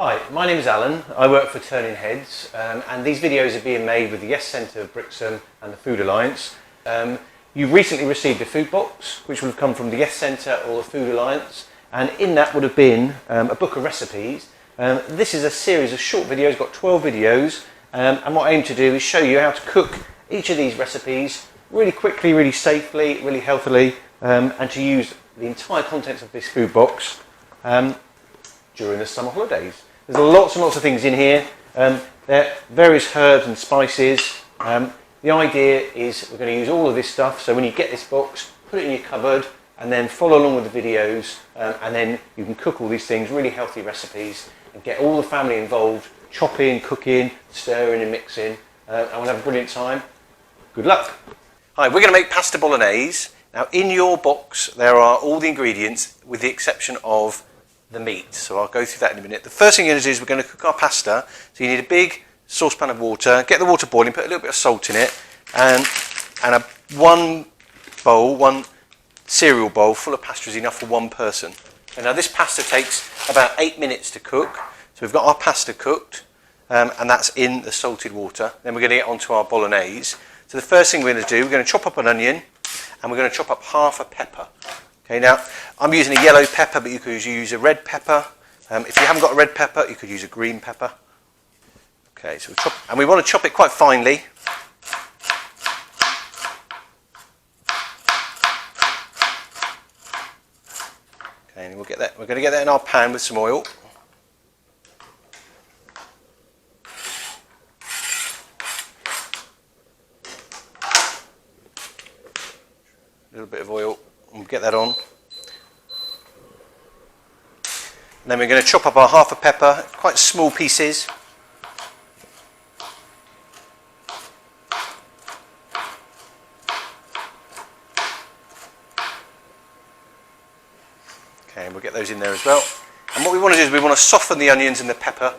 Hi, my name is Alan. I work for Turning Heads, and these videos are being made with the Yes Centre of Brixham and the Food Alliance. You've recently received a food box, which would have come from the Yes Centre or the Food Alliance, and in that would have been a book of recipes. This is a series of short videos, got 12 videos, and what I aim to do is show you how to cook each of these recipes really quickly, really safely, really healthily, and to use the entire contents of this food box during the summer holidays. There's lots and lots of things in here. There are various herbs and spices. The idea is we're going to use all of this stuff, so when you get this box, put it in your cupboard and then follow along with the videos, and then you can cook all these things, really healthy recipes, and get all the family involved, chopping, cooking, stirring and mixing, and we'll have a brilliant time. Good luck. Hi, we're going to make pasta bolognese. Now in your box there are all the ingredients with the exception of the meat, so I'll go through that in a minute. The first thing you're going to do is we're going to cook our pasta. So you need a big saucepan of water, get the water boiling, put a little bit of salt in it, and one cereal bowl full of pasta is enough for one person. And now this pasta takes about 8 minutes to cook. So we've got our pasta cooked, and that's in the salted water. Then we're going to get onto our bolognese. So the first thing we're going to do, we're going to chop up an onion, and we're going to chop up half a pepper. Okay, now I'm using a yellow pepper, but you could use a red pepper. If you haven't got a red pepper, you could use a green pepper. Okay, so we want to chop it quite finely. Okay, and we'll get that. We're going to get that in our pan with some oil. A little bit of oil. We'll get that on. And then we're going to chop up our half a pepper, quite small pieces. Okay, and we'll get those in there as well. And what we want to do is we want to soften the onions and the pepper.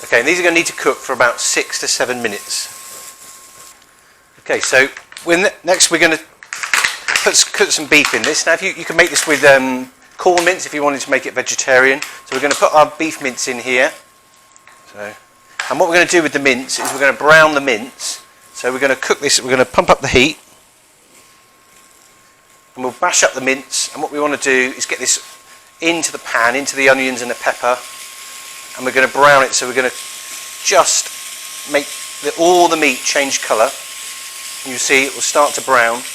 Okay, and these are going to need to cook for about 6 to 7 minutes. Okay, so next we're going to put some beef in this. Now you can make this with corn mince if you wanted to make it vegetarian. So we're going to put our beef mince in here. And what we're going to do with the mince is we're going to brown the mince. So we're going to cook this, we're going to pump up the heat. And we'll bash up the mince. And what we want to do is get this into the pan, into the onions and the pepper. And we're going to brown it, so we're going to just make all the meat change colour. You see it will start to brown. And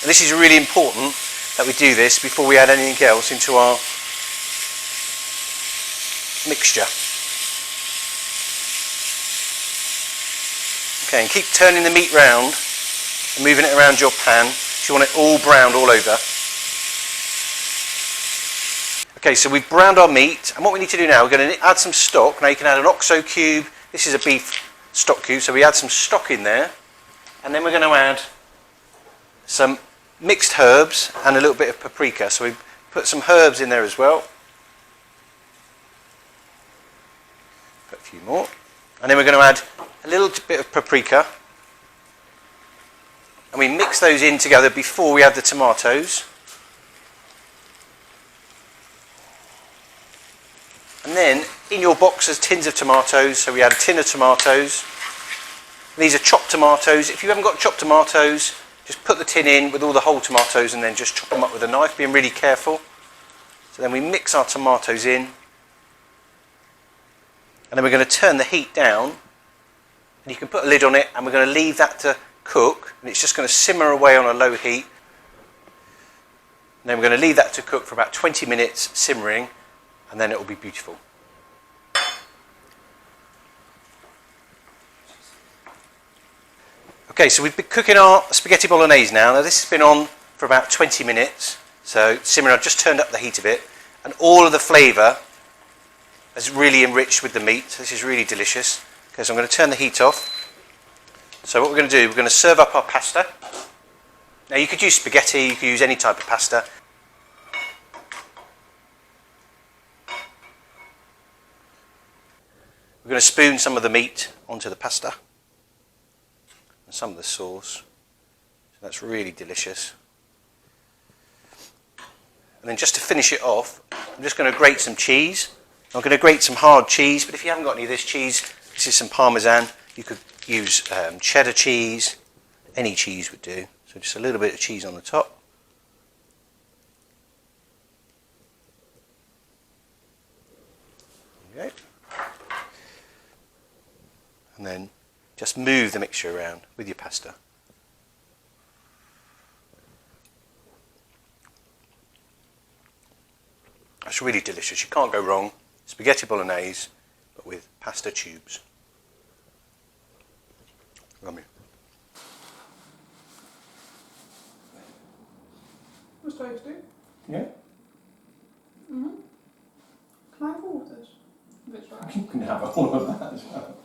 this is really important that we do this before we add anything else into our mixture. Okay, and keep turning the meat round and moving it around your pan. So you want it all browned all over. Okay, so we've browned our meat, and what we need to do now, we're going to add some stock. Now you can add an OXO cube. This is a beef stock cube, so we add some stock in there, and then we're going to add some mixed herbs and a little bit of paprika. So we put some herbs in there as well. Put a few more, and then we're going to add a little bit of paprika, and we mix those in together before we add the tomatoes. And then in your box there's tins of tomatoes, so we add a tin of tomatoes. These are chopped tomatoes. If you haven't got chopped tomatoes, just put the tin in with all the whole tomatoes and then just chop them up with a knife, being really careful. So then we mix our tomatoes in. And then we're going to turn the heat down. And you can put a lid on it, and we're going to leave that to cook. And it's just going to simmer away on a low heat. And then we're going to leave that to cook for about 20 minutes, simmering. And then it will be beautiful. Okay, so we've been cooking our spaghetti bolognese now. Now this has been on for about 20 minutes. So simmering, I've just turned up the heat a bit. And all of the flavour is really enriched with the meat. This is really delicious. Okay, so I'm going to turn the heat off. So what we're going to do, we're going to serve up our pasta. Now you could use spaghetti, you could use any type of pasta. We're going to spoon some of the meat onto the pasta and some of the sauce. So that's really delicious. And then just to finish it off, I'm just going to grate some cheese. I'm going to grate some hard cheese, but if you haven't got any of this cheese, this is some Parmesan. You could use cheddar cheese, any cheese would do. So just a little bit of cheese on the top. There you go. And then just move the mixture around with your pasta. That's really delicious. You can't go wrong. Spaghetti bolognese, but with pasta tubes. Yummy. That's tasty. Yeah? Mm-hmm. Can I have all of this? If it's right. You can have all of that as well.